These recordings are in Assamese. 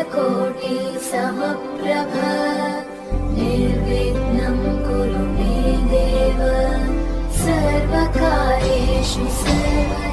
सूर्यकोटि समप्रभ निर्विघ्नं कुरु मे देव सर्वकार्येषु सर्वदा।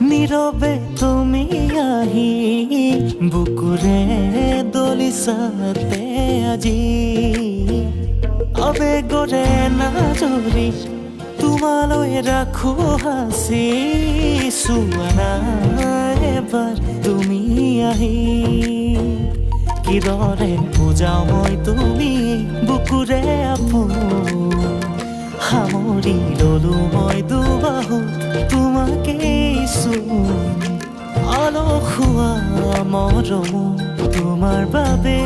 নীৰবে তুমি আহি বুকুৰে দলিছাতে আজি আবেগৰে নাজৰি তোমালৈ ৰাখো হাসি চুৱানা এবাৰ তুমি আহি কিদৰে বুজাও মই তুমি বুকুৰে আপোন সামৰি ললো মই দুবাহু তোমাকে আলসুৱা মৰম তোমাৰ বাবে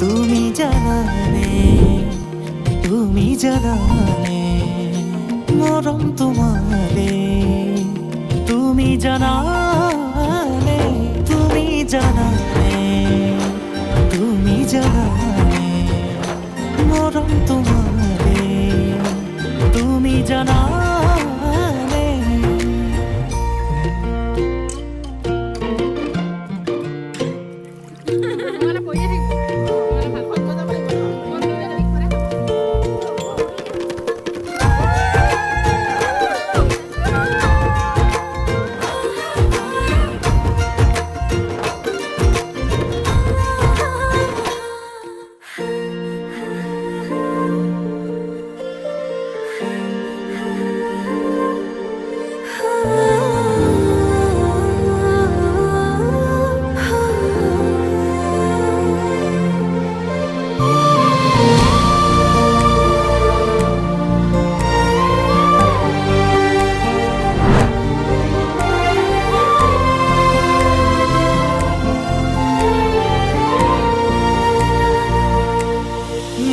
তুমি জানানে মৰম তোমাৰে তুমি জানানে মৰম তোমাৰে তুমি জানানে।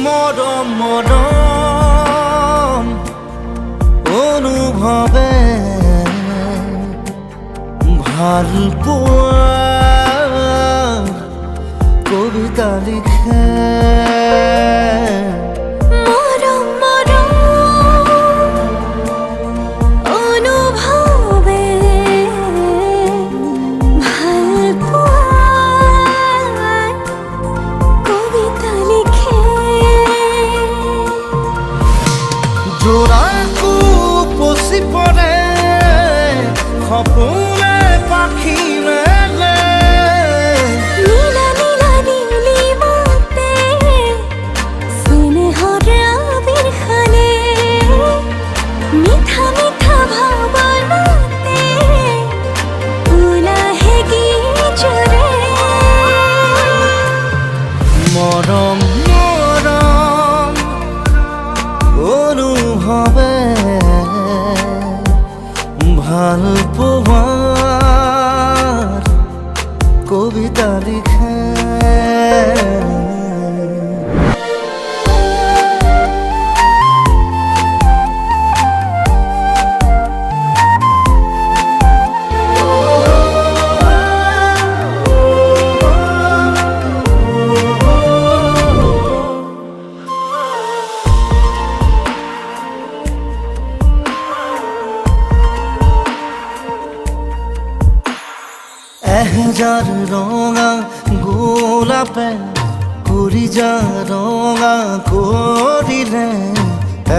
মৰম অনুভৱে ভাল পোৱা কবিতা লিখে জোড়াকো পচি পৰে সপোনে পাখি মেলে নীলা নীলিমাতে স্নেহৰ আবিৰ খানে মিঠা মিঠা ভাৱনাতে উলাহে গীত জৰে মৰম অনুভৱে ভাল পোৱাৰ কবিতা লিখে এহেজাৰ ৰঙা গোলাপে কুৰিজা ৰঙা কৰিলে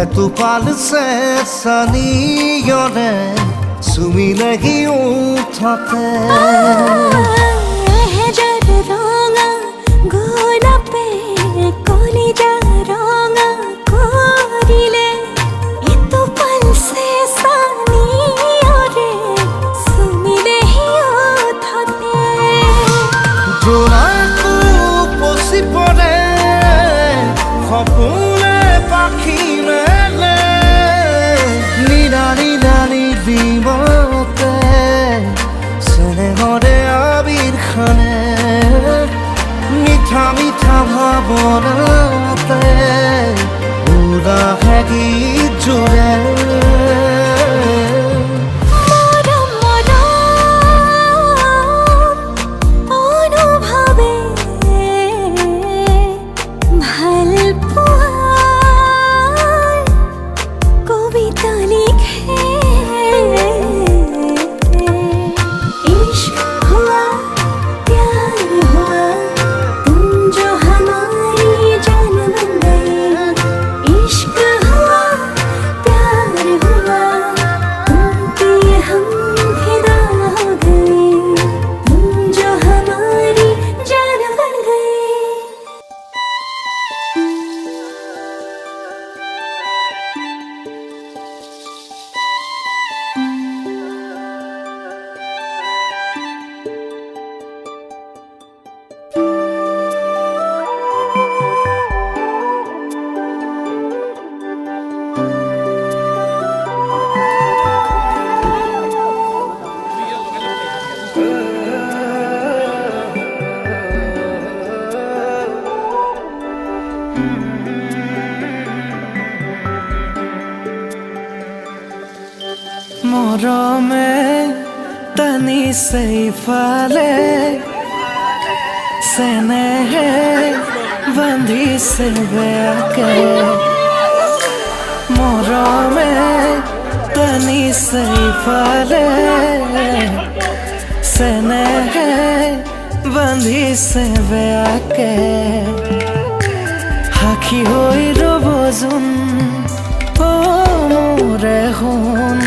এটোপাল চেঁচানিয়ৰে চুমিলেহি উঠতে এহেজাৰ ৰঙা জোনাকো উপচি পৰে সপোনে পাখি মেলে নীলা নীলা নিদিমতে চেনেহৰে আবিৰ খানে মিঠা মিঠা ভাৱনাতে উদাহে গীত জোৰে মৰম মৰম অনুভৱে ভাল পোৱাৰ কবিতা লিখে इश्क हुआ प्यार हुआ तुम जो हमारी जान बन गए इश्क हुआ प्यार हुआ तुम पे हम फिदा हो गए तुम जो हमारी जान बन गए মৰমে টানিছে ইফালে চেনেহে বান্ধিছে বেয়াকে মৰমে টানিছে ইফালে চেনেহে বান্ধিছে বেয়াকে সাক্ষী হৈ ৰ'ব যোন অ মোৰে সোণ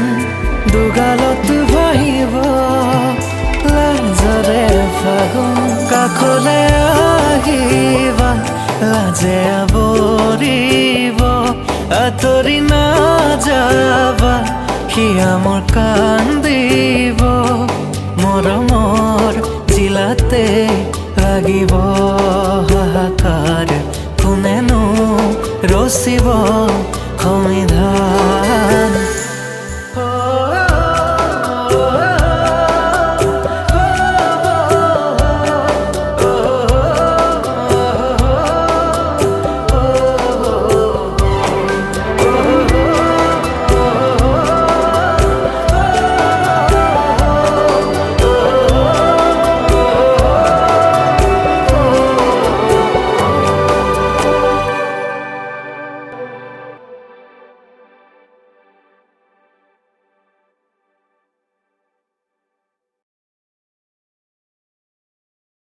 দুগালত ভাহিব লাজৰে ফাগুন কাষলে আহিবা লাজে আৱৰিব আঁতৰি নাযাবা সিয়া মোৰ কান্দিব মৰমৰ জিলাতে লাগিব হাহাকাৰ কোনেনো ৰচিব